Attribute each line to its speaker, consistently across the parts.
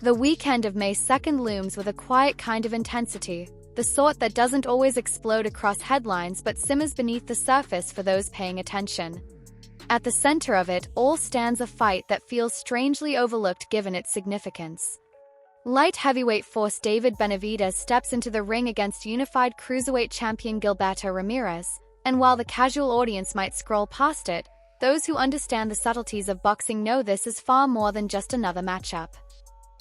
Speaker 1: The weekend of May 2nd looms with a quiet kind of intensity, the sort that doesn't always explode across headlines but simmers beneath the surface for those paying attention. At the center of it all stands a fight that feels strangely overlooked given its significance. Light heavyweight force David Benavidez steps into the ring against unified cruiserweight champion Gilberto Ramirez, and while the casual audience might scroll past it, those who understand the subtleties of boxing know this is far more than just another matchup.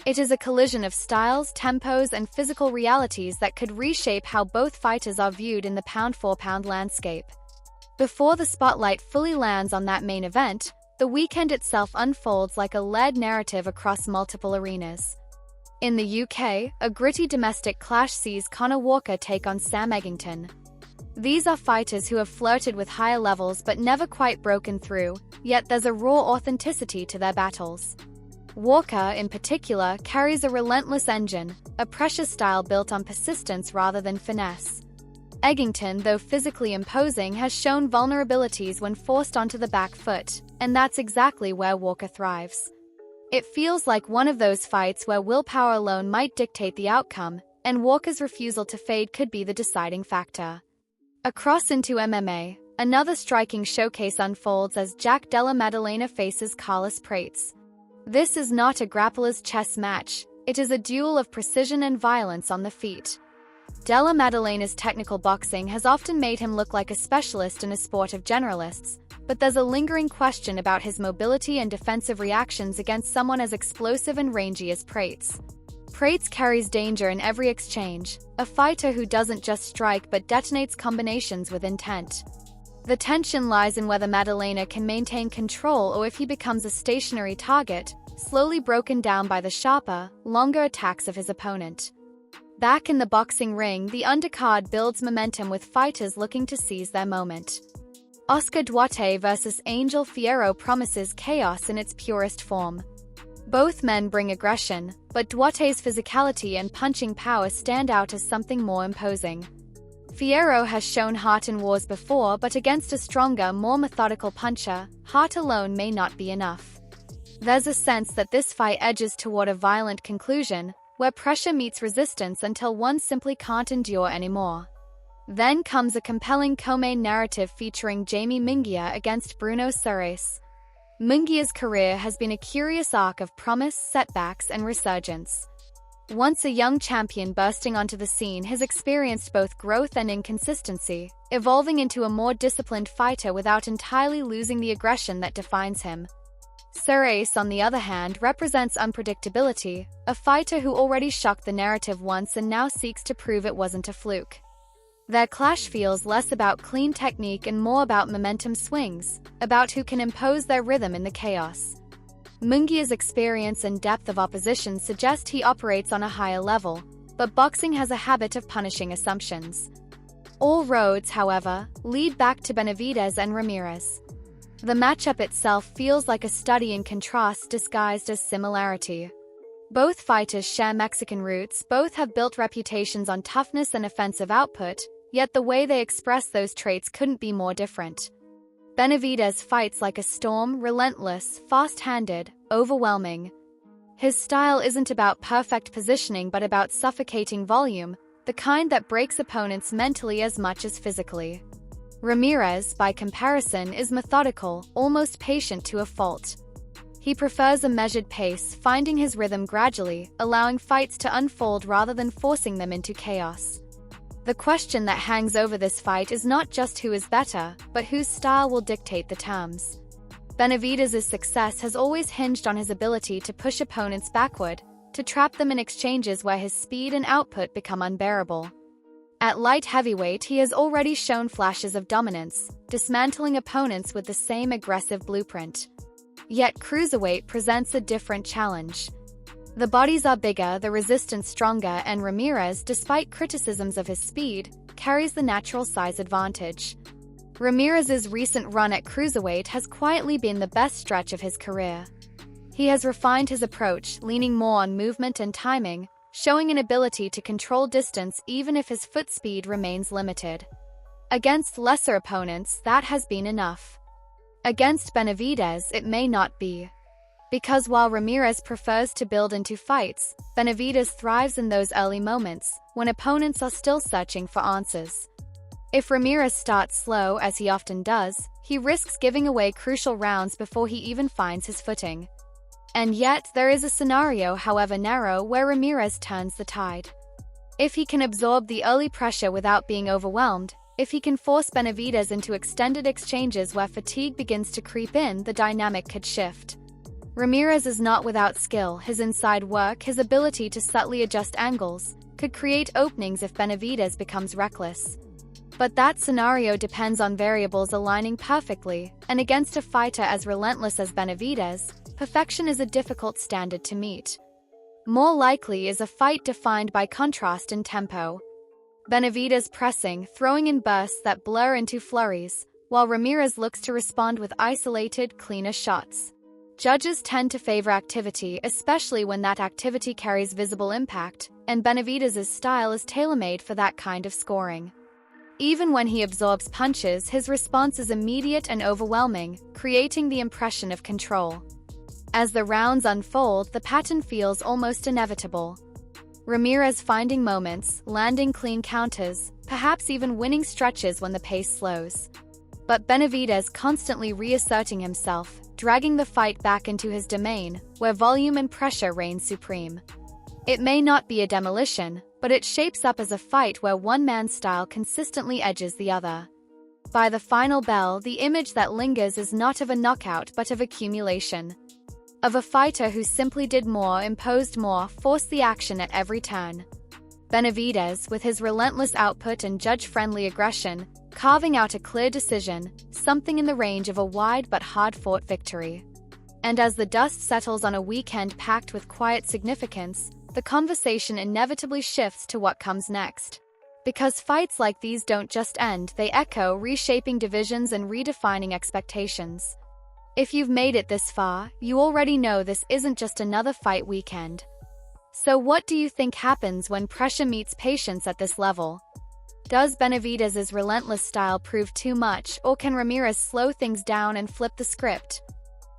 Speaker 1: It is a collision of styles, tempos, and physical realities that could reshape how both fighters are viewed in the pound-for-pound landscape. Before the spotlight fully lands on that main event, the weekend itself unfolds like a layered narrative across multiple arenas. In the UK, a gritty domestic clash sees Conor Walker take on Sam Eggington. These are fighters who have flirted with higher levels but never quite broken through, yet there's a raw authenticity to their battles. Walker, in particular, carries a relentless engine, a pressure style built on persistence rather than finesse. Eggington, though physically imposing, has shown vulnerabilities when forced onto the back foot, and that's exactly where Walker thrives. It feels like one of those fights where willpower alone might dictate the outcome, and Walker's refusal to fade could be the deciding factor. Across into MMA, another striking showcase unfolds as Jack Della Maddalena faces Carlos Prates. This is not a grappler's chess match, it is a duel of precision and violence on the feet. Della Madalena's technical boxing has often made him look like a specialist in a sport of generalists, but there's a lingering question about his mobility and defensive reactions against someone as explosive and rangy as Prates. Prates carries danger in every exchange, a fighter who doesn't just strike but detonates combinations with intent. The tension lies in whether Maddalena can maintain control or if he becomes a stationary target, slowly broken down by the sharper, longer attacks of his opponent. Back in the boxing ring, the undercard builds momentum with fighters looking to seize their moment. Oscar Duarte vs Angel Fierro promises chaos in its purest form. Both men bring aggression, but Duarte's physicality and punching power stand out as something more imposing. Fierro has shown heart in wars before, but against a stronger, more methodical puncher, heart alone may not be enough. There's a sense that this fight edges toward a violent conclusion, where pressure meets resistance until one simply can't endure anymore. Then comes a compelling co-main narrative featuring Jamie Munguia against Bruno Surace. Munguia's career has been a curious arc of promise, setbacks, and resurgence. Once a young champion bursting onto the scene, has experienced both growth and inconsistency, evolving into a more disciplined fighter without entirely losing the aggression that defines him. Surace, on the other hand, represents unpredictability, a fighter who already shocked the narrative once and now seeks to prove it wasn't a fluke. Their clash feels less about clean technique and more about momentum swings, about who can impose their rhythm in the chaos. Munguia's experience and depth of opposition suggest he operates on a higher level, but boxing has a habit of punishing assumptions. All roads, however, lead back to Benavidez and Ramirez. The matchup itself feels like a study in contrast disguised as similarity. Both fighters share Mexican roots, both have built reputations on toughness and offensive output, yet the way they express those traits couldn't be more different. Benavidez fights like a storm, relentless, fast-handed, overwhelming. His style isn't about perfect positioning but about suffocating volume, the kind that breaks opponents mentally as much as physically. Ramirez, by comparison, is methodical, almost patient to a fault. He prefers a measured pace, finding his rhythm gradually, allowing fights to unfold rather than forcing them into chaos. The question that hangs over this fight is not just who is better, but whose style will dictate the terms. Benavidez's success has always hinged on his ability to push opponents backward, to trap them in exchanges where his speed and output become unbearable. At light heavyweight, he has already shown flashes of dominance, dismantling opponents with the same aggressive blueprint. Yet cruiserweight presents a different challenge. The bodies are bigger, the resistance stronger, and Ramirez, despite criticisms of his speed, carries the natural size advantage. Ramirez's recent run at cruiserweight has quietly been the best stretch of his career. He has refined his approach, leaning more on movement and timing, showing an ability to control distance even if his foot speed remains limited. Against lesser opponents, that has been enough. Against Benavidez, it may not be. Because while Ramirez prefers to build into fights, Benavidez thrives in those early moments, when opponents are still searching for answers. If Ramirez starts slow, as he often does, he risks giving away crucial rounds before he even finds his footing. And yet, there is a scenario, however narrow, where Ramirez turns the tide. If he can absorb the early pressure without being overwhelmed, if he can force Benavidez into extended exchanges where fatigue begins to creep in, the dynamic could shift. Ramirez is not without skill. His inside work, his ability to subtly adjust angles, could create openings if Benavidez becomes reckless. But that scenario depends on variables aligning perfectly, and against a fighter as relentless as Benavidez, perfection is a difficult standard to meet. More likely is a fight defined by contrast in tempo. Benavidez pressing, throwing in bursts that blur into flurries, while Ramirez looks to respond with isolated, cleaner shots. Judges tend to favor activity, especially when that activity carries visible impact, and Benavidez's style is tailor-made for that kind of scoring. Even when he absorbs punches, his response is immediate and overwhelming, creating the impression of control. As the rounds unfold, the pattern feels almost inevitable. Ramirez finding moments, landing clean counters, perhaps even winning stretches when the pace slows. But Benavidez constantly reasserting himself, dragging the fight back into his domain, where volume and pressure reign supreme. It may not be a demolition, but it shapes up as a fight where one man's style consistently edges the other. By the final bell, the image that lingers is not of a knockout but of accumulation. Of a fighter who simply did more, imposed more, forced the action at every turn. Benavidez, with his relentless output and judge-friendly aggression, carving out a clear decision, something in the range of a wide but hard-fought victory. And as the dust settles on a weekend packed with quiet significance, the conversation inevitably shifts to what comes next. Because fights like these don't just end, they echo, reshaping divisions and redefining expectations. If you've made it this far, you already know this isn't just another fight weekend. So what do you think happens when pressure meets patience at this level? Does Benavidez's relentless style prove too much, or can Ramirez slow things down and flip the script?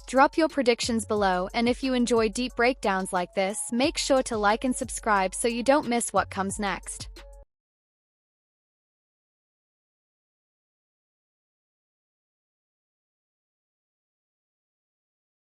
Speaker 1: Drop your predictions below, and if you enjoy deep breakdowns like this, make sure to like and subscribe so you don't miss what comes next.